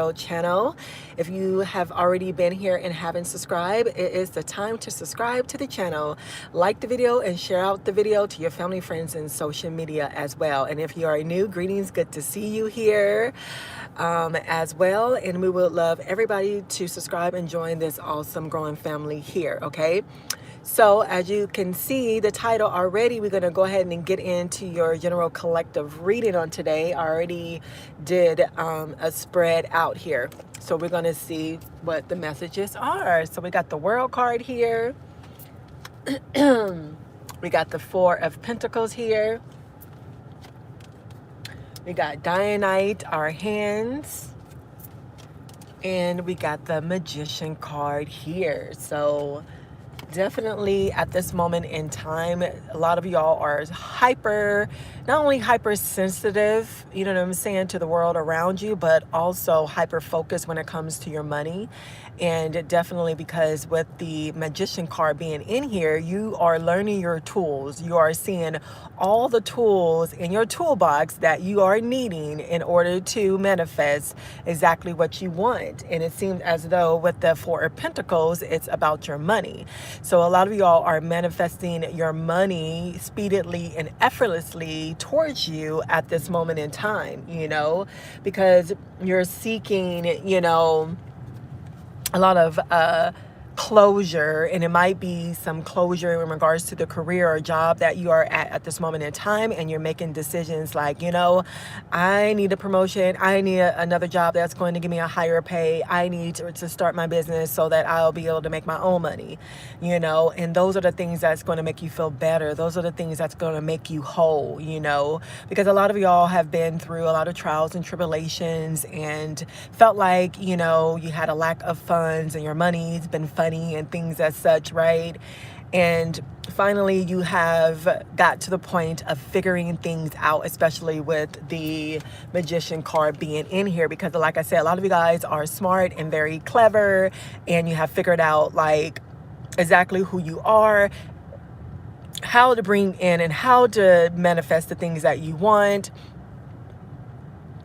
channel. If you have already been here and haven't subscribed, it is the time to subscribe to the channel. Like the video and share out the video to your family, friends, and social media as well. And if you are new, greetings, good to see you here as well. And we would love everybody to subscribe and join this awesome growing family here, okay? So as you can see the title already, we're going to go ahead and get into your general collective reading on today. I already did a spread out here. So we're going to see what the messages are. So we got the World card here. We got the Four of Pentacles here. We got Dianite, our hands. And we got the Magician card here. So definitely at this moment in time, a lot of y'all are not only hypersensitive, you know what I'm saying, to the world around you, but also hyper focused when it comes to your money. And definitely because with the Magician card being in here, you are learning your tools. You are seeing all the tools in your toolbox that you are needing in order to manifest exactly what you want. And it seems as though with the Four of Pentacles, it's about your money. So a lot of y'all are manifesting your money speedily and effortlessly towards you at this moment in time, you know, because you're seeking, you know, a lot of closure, and it might be some closure in regards to the career or job that you are at this moment in time, and you're making decisions like, you know, I need a promotion, I need another job that's going to give me a higher pay, I need to start my business so that I'll be able to make my own money, you know, and those are the things that's going to make you feel better. Those are the things that's going to make you whole, you know, because a lot of y'all have been through a lot of trials and tribulations and felt like, you know, you had a lack of funds and your money's been funny and things as such, right? And finally you have got to the point of figuring things out, especially with the Magician card being in here, because like I said, a lot of you guys are smart and very clever, and you have figured out like exactly who you are, how to bring in and how to manifest the things that you want.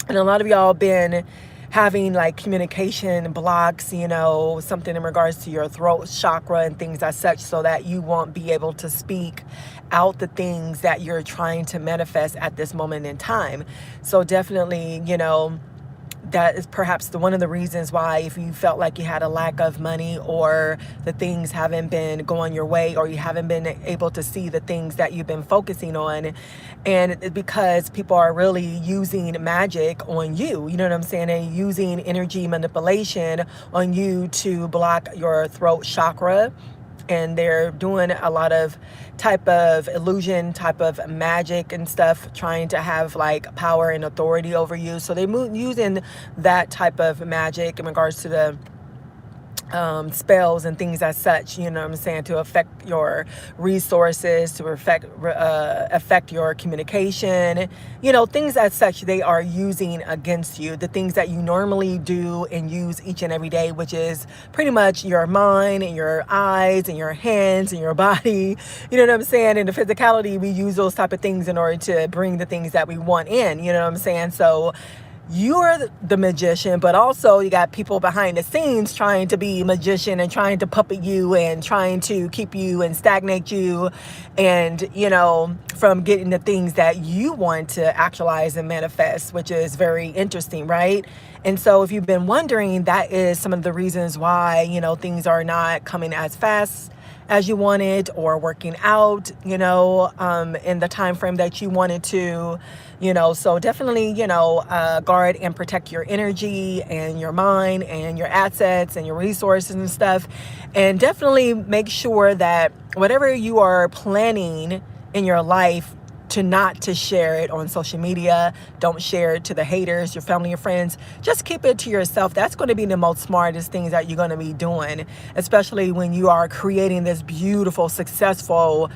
And a lot of y'all been having like communication blocks, you know, something in regards to your throat chakra and things as such, so that you won't be able to speak out the things that you're trying to manifest at this moment in time. So definitely, you know, that is perhaps one of the reasons why, if you felt like you had a lack of money, or the things haven't been going your way, or you haven't been able to see the things that you've been focusing on, and it's because people are really using magic on you, you know what I'm saying, and using energy manipulation on you to block your throat chakra. And they're doing a lot of type of illusion, type of magic and stuff, trying to have like power and authority over you. So they using that type of magic in regards to the spells and things as such, you know what I'm saying, to affect your resources, to affect your communication, you know, things as such. They are using against you the things that you normally do and use each and every day, which is pretty much your mind and your eyes and your hands and your body, you know what I'm saying. In the physicality, we use those type of things in order to bring the things that we want in, you know what I'm saying. So you're the magician, but also you got people behind the scenes trying to be magician and trying to puppet you and trying to keep you and stagnate you, and, you know, from getting the things that you want to actualize and manifest, which is very interesting, right? And so if you've been wondering, that is some of the reasons why, you know, things are not coming as fast as you wanted, or working out, you know, in the time frame that you wanted to, you know. So definitely, you know, guard and protect your energy and your mind and your assets and your resources and stuff. And definitely make sure that whatever you are planning in your life, not to share it on social media. Don't share it to the haters, your family, your friends. Just keep it to yourself. That's going to be the most smartest things that you're going to be doing, especially when you are creating this beautiful, successful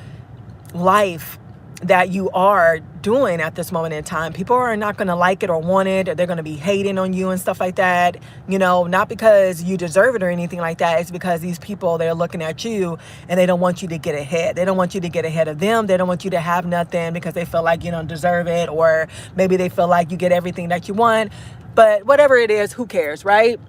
life that you are doing at this moment in time. People are not going to like it or want it, or they're going to be hating on you and stuff like that, you know, not because you deserve it or anything like that. It's because these people, they're looking at you and they don't want you to get ahead. They don't want you to get ahead of them. They don't want you to have nothing because they feel like you don't deserve it, or maybe they feel like you get everything that you want. But whatever it is, who cares, right?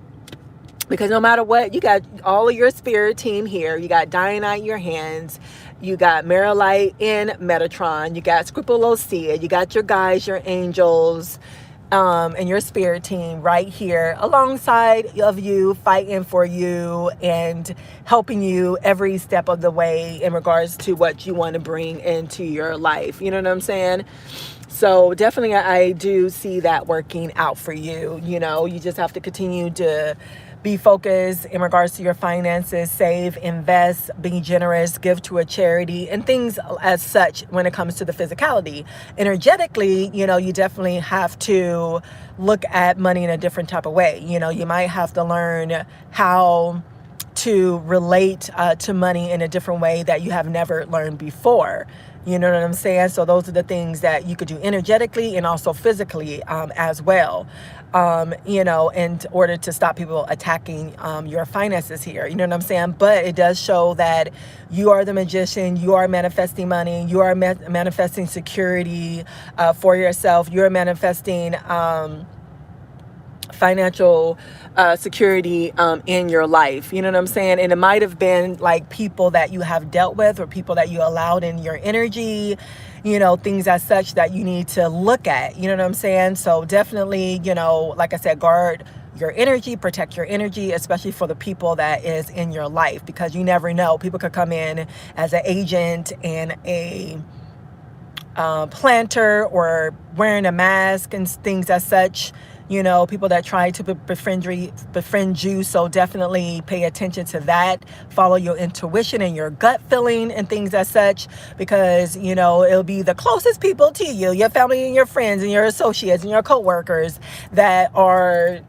Because no matter what, you got all of your spirit team here. You got Dianite in your hands. You got Marilite in Metatron. You got Scripolosia. You got your guys, your angels, and your spirit team right here alongside of you, fighting for you and helping you every step of the way in regards to what you want to bring into your life. You know what I'm saying? So definitely I do see that working out for you. You know, you just have to continue to be focused in regards to your finances, save, invest, be generous, give to a charity, and things as such when it comes to the physicality. Energetically, you know, you definitely have to look at money in a different type of way. You know, you might have to learn how to relate to money in a different way that you have never learned before. You know what I'm saying? So those are the things that you could do energetically and also physically as well, you know, in order to stop people attacking your finances here. You know what I'm saying? But it does show that you are the magician. You are manifesting money. You are manifesting security for yourself. You're manifesting financial security in your life. You know what I'm saying? And it might have been like people that you have dealt with or people that you allowed in your energy, you know, things as such that you need to look at. You know what I'm saying? So definitely, you know, like I said, guard your energy, protect your energy, especially for the people that is in your life, because you never know. People could come in as an agent and a planter or wearing a mask and things as such. You know, people that try to befriend you. So definitely pay attention to that. Follow your intuition and your gut feeling and things as such, because, you know, it'll be the closest people to you, your family and your friends and your associates and your coworkers that are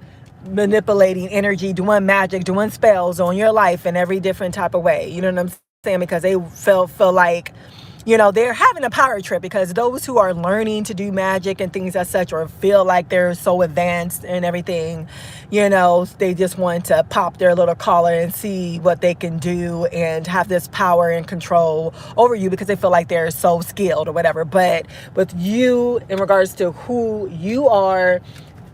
manipulating energy, doing magic, doing spells on your life in every different type of way. You know what I'm saying? Because they feel like, you know, they're having a power trip, because those who are learning to do magic and things as such, or feel like they're so advanced and everything, you know, they just want to pop their little collar and see what they can do and have this power and control over you because they feel like they're so skilled or whatever. But with you, in regards to who you are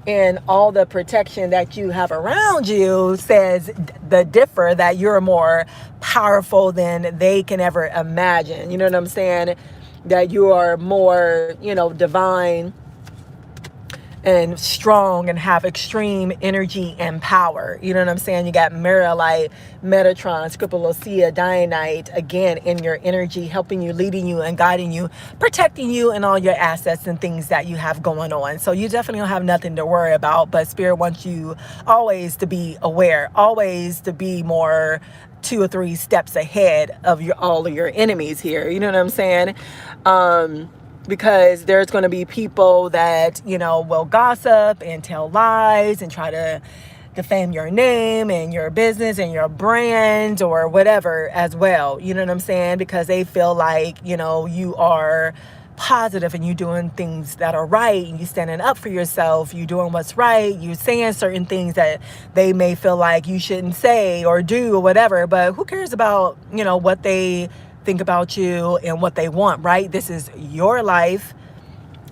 and all the protection that you have around you, says the differ that you're more powerful than they can ever imagine. You know what I'm saying? That you are more, you know, divine and strong and have extreme energy and power. You know what I'm saying? You got Marilite, Metatron, Scripolosia, Dianite, again, in your energy, helping you, leading you, and guiding you, protecting you and all your assets and things that you have going on. So you definitely don't have nothing to worry about, but Spirit wants you always to be aware, always to be more 2 or 3 steps ahead of all of your enemies here. You know what I'm saying? Because there's going to be people that, you know, will gossip and tell lies and try to defame your name and your business and your brand or whatever as well. You know what I'm saying? Because they feel like, you know, you are positive and you doing things that are right, and you standing up for yourself, you doing what's right, you saying certain things that they may feel like you shouldn't say or do or whatever. But who cares about, you know, what they think about you and what they want, right? This is your life,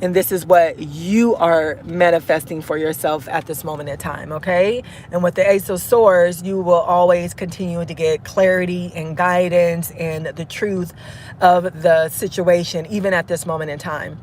and this is what you are manifesting for yourself at this moment in time, okay? And with the Ace of Swords, you will always continue to get clarity and guidance and the truth of the situation, even at this moment in time.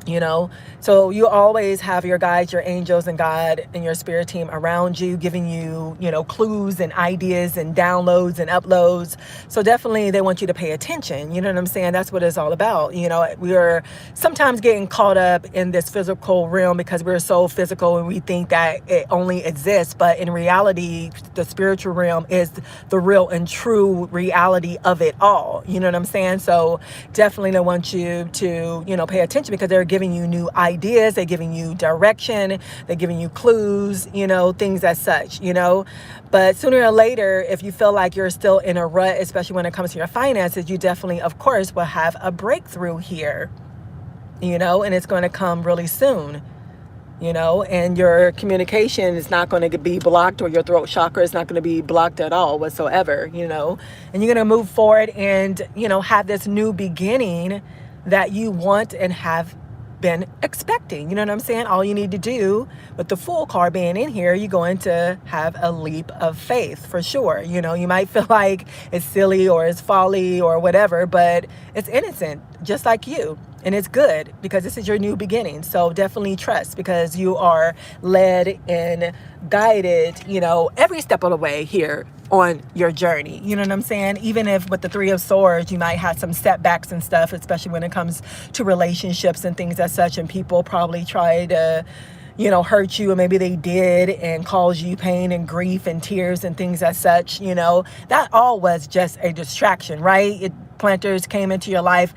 You know, so you always have your guides, your angels and God and your spirit team around you, giving you, you know, clues and ideas and downloads and uploads. So definitely they want you to pay attention. You know what I'm saying? That's what it's all about. You know, we are sometimes getting caught up in this physical realm because we're so physical and we think that it only exists. But in reality, the spiritual realm is the real and true reality of it all. You know what I'm saying? So definitely they want you to, you know, pay attention, because they're giving you new ideas, they're giving you direction, they're giving you clues, you know, things as such, you know. But sooner or later, if you feel like you're still in a rut, especially when it comes to your finances, you definitely, of course, will have a breakthrough here, you know, and it's going to come really soon, you know, and your communication is not going to be blocked, or your throat chakra is not going to be blocked at all whatsoever, you know, and you're going to move forward and, you know, have this new beginning that you want and have been expecting. You know what I'm saying? All you need to do with the Fool card being in here, you're going to have a leap of faith for sure. You know, you might feel like it's silly or it's folly or whatever, but it's innocent, just like you. And it's good because this is your new beginning. So definitely trust, because you are led and guided, you know, every step of the way here on your journey. You know what I'm saying? Even if with the Three of Swords, you might have some setbacks and stuff, especially when it comes to relationships and things as such. And people probably try to, you know, hurt you, and maybe they did, and cause you pain and grief and tears and things as such. You know, that all was just a distraction, right? Planters came into your life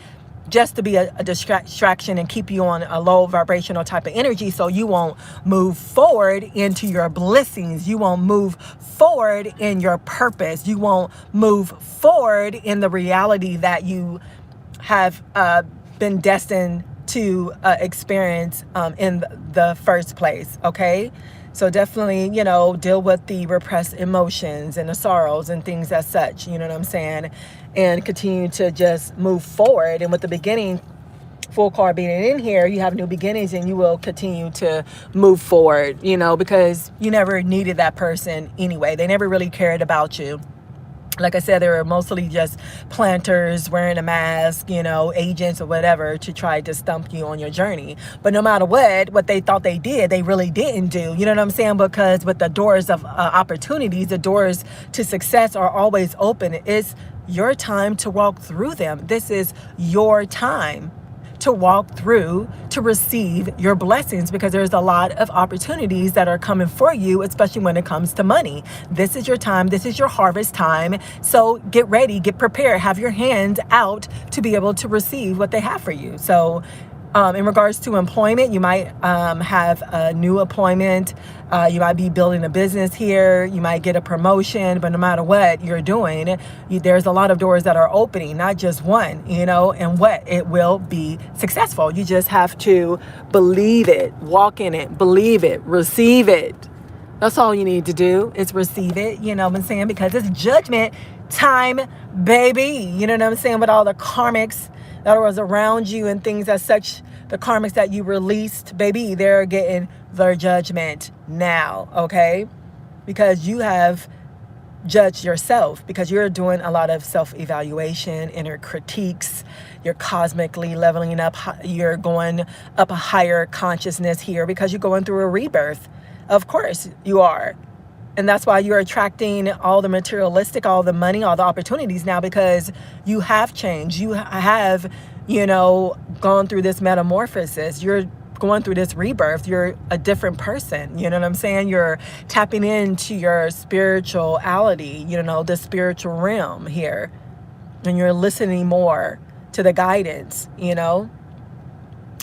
just to be a distraction and keep you on a low vibrational type of energy, so you won't move forward into your blessings. You won't move forward in your purpose. You won't move forward in the reality that you have been destined to experience in the first place, okay? So definitely, you know, deal with the repressed emotions and the sorrows and things as such, you know what I'm saying? And continue to just move forward. And with the beginning Fool card being in here, you have new beginnings, and you will continue to move forward, you know, because you never needed that person anyway. They never really cared about you. Like I said, they were mostly just planters wearing a mask, you know, agents or whatever, to try to stump you on your journey. But no matter what they thought they did, they really didn't do. You know what I'm saying? Because with the doors of opportunities, the doors to success are always open. It's your time to walk through them. This is your time to walk through, to receive your blessings, because there's a lot of opportunities that are coming for you, especially when it comes to money. This is your time. This is your harvest time. So get ready, get prepared, have your hands out to be able to receive what they have for you. So in regards to employment, you might have a new employment. You might be building a business here. You might get a promotion, but no matter what you're doing, there's a lot of doors that are opening, not just one, you know, and what it will be successful. You just have to believe it, walk in it, believe it, receive it. That's all you need to do is receive it, you know what I'm saying? Because it's judgment time, baby. You know what I'm saying? With all the karmics that was around you and things as such, the karmics that you released, baby, they're getting their judgment now, okay? Because you have judged yourself, because you're doing a lot of self-evaluation, inner critiques. You're cosmically leveling up. You're going up a higher consciousness here because you're going through a rebirth. Of course you are. And that's why you're attracting all the materialistic, all the money, all the opportunities now, because you have changed. You have, you know, gone through this metamorphosis. You're going through this rebirth. You're a different person. You know what I'm saying? You're tapping into your spirituality, you know, the spiritual realm here. And you're listening more to the guidance, you know.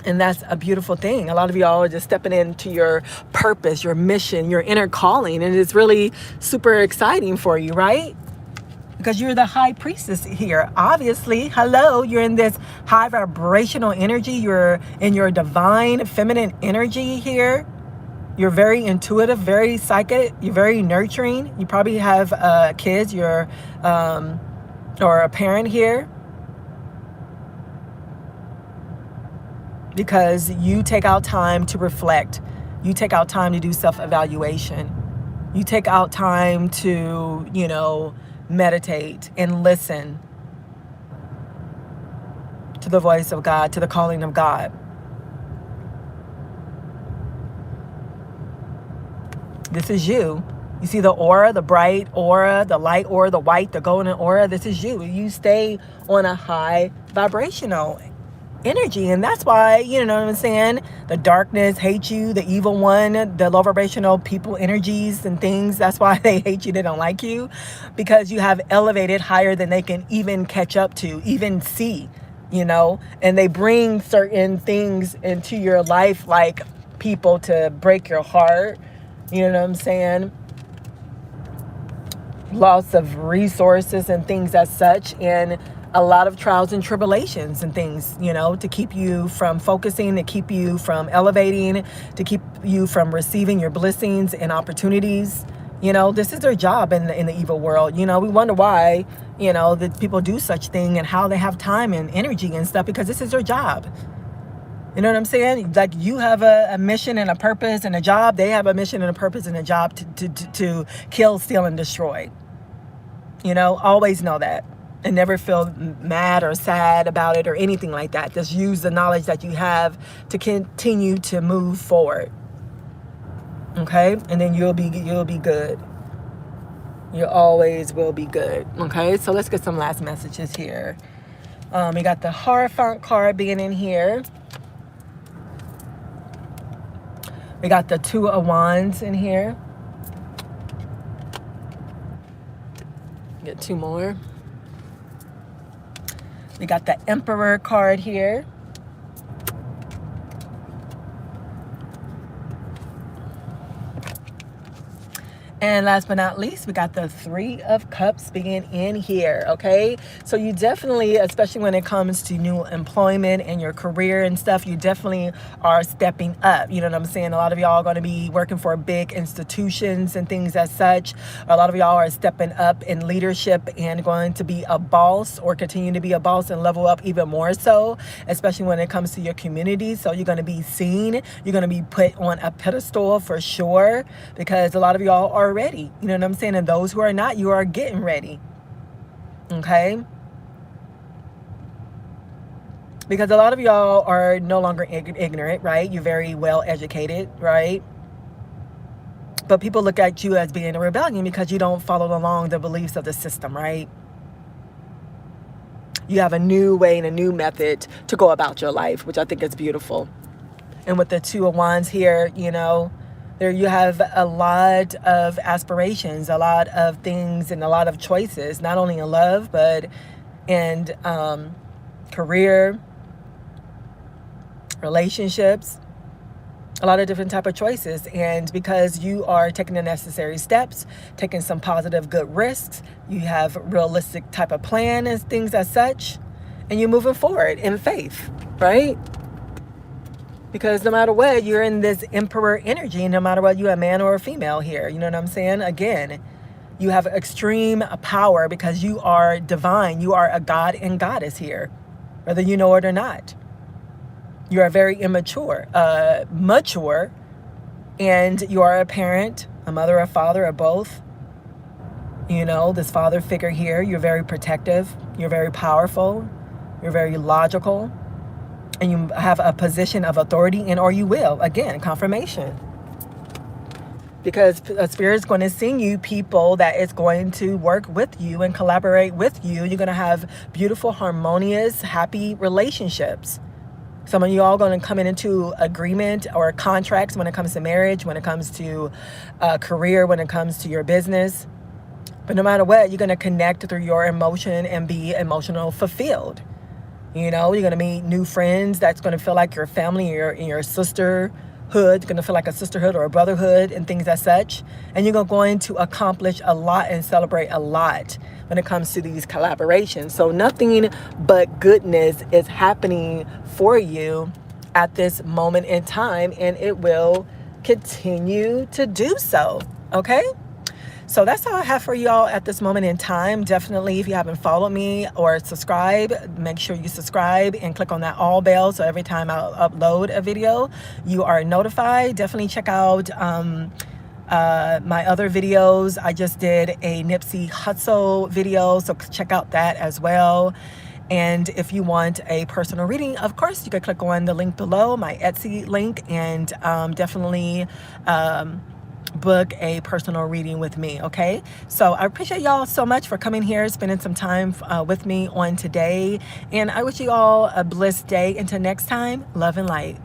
And that's a beautiful thing. A lot of y'all are just stepping into your purpose, your mission, your inner calling. And it's really super exciting for you, right? Because you're the high priestess here. Obviously, hello, you're in this high vibrational energy. You're in your divine feminine energy here. You're very intuitive, very psychic. You're very nurturing. You probably have kids. You're or a parent here. Because you take out time to reflect. You take out time to do self-evaluation. You take out time to, you know, meditate and listen to the voice of God, to the calling of God. This is you. You see the aura, the bright aura, the light aura, the white, the golden aura. This is you. You stay on a high vibrational energy, and that's why, you know what I'm saying, the darkness hates you, the evil one, the low vibrational people energies and things, that's why they hate you, they don't like you, because you have elevated higher than they can even catch up to, even see, you know. And they bring certain things into your life, like people to break your heart, you know what I'm saying, loss of resources and things as such, and a lot of trials and tribulations and things, you know, to keep you from focusing, to keep you from elevating, to keep you from receiving your blessings and opportunities. You know, this is their job in the evil world. You know, we wonder why, you know, that people do such thing and how they have time and energy and stuff, because this is their job. You know what I'm saying? Like, you have a mission and a purpose and a job. They have a mission and a purpose and a job to kill, steal, and destroy. You know, always know that. And never feel mad or sad about it or anything like that. Just use the knowledge that you have to continue to move forward. Okay? And then you'll be good. You always will be good. Okay? So let's get some last messages here. We got the Hierophant card being in here. We got the Two of Wands in here. Get two more. We got the Emperor card here. And last but not least, we got the Three of Cups being in here, okay? So you definitely, especially when it comes to new employment and your career and stuff, you definitely are stepping up. You know what I'm saying? A lot of y'all are going to be working for big institutions and things as such. A lot of y'all are stepping up in leadership and going to be a boss or continue to be a boss and level up even more so, especially when it comes to your community. So you're going to be seen. You're going to be put on a pedestal for sure, because a lot of y'all are ready. You know what I'm saying? And those who are not, you are getting ready. Okay? Because a lot of y'all are no longer ignorant, right? You're very well educated, right? But people look at you as being a rebellion because you don't follow along the beliefs of the system, right? You have a new way and a new method to go about your life, which I think is beautiful. And with the Two of Wands here, you know, there you have a lot of aspirations, a lot of things, and a lot of choices, not only in love, but in career, relationships, a lot of different type of choices. And because you are taking the necessary steps, taking some positive, good risks, you have realistic type of plan and things as such, and you're moving forward in faith, right? Because no matter what, you're in this Emperor energy. No matter what, you're a man or a female here. You know what I'm saying? Again, you have extreme power because you are divine. You are a god and goddess here, whether you know it or not. You are very mature, and you are a parent, a mother, a father, or both. You know, this father figure here, you're very protective. You're very powerful. You're very logical. And you have a position of authority, and or you will. Again, confirmation. Because a spirit is going to send you people that is going to work with you and collaborate with you. You're going to have beautiful, harmonious, happy relationships. Some of you all going to come into agreement or contracts when it comes to marriage, when it comes to career, when it comes to your business. But no matter what, you're going to connect through your emotion and be emotional fulfilled. You know, you're going to meet new friends that's going to feel like your family, your sisterhood. You're going to feel like a sisterhood or a brotherhood and things as such. And you're going to accomplish a lot and celebrate a lot when it comes to these collaborations. So nothing but goodness is happening for you at this moment in time, and it will continue to do so. Okay? So that's all I have for y'all at this moment in time. Definitely, if you haven't followed me or subscribed, make sure you subscribe and click on that all bell, so every time I upload a video, you are notified. Definitely check out my other videos. I just did a Nipsey Hustle video, so check out that as well. And if you want a personal reading, of course, you can click on the link below, my Etsy link, and definitely book a personal reading with me. Okay, so I appreciate y'all so much for coming here, spending some time with me on today, and I wish you all a blessed day. Until next time, love and light.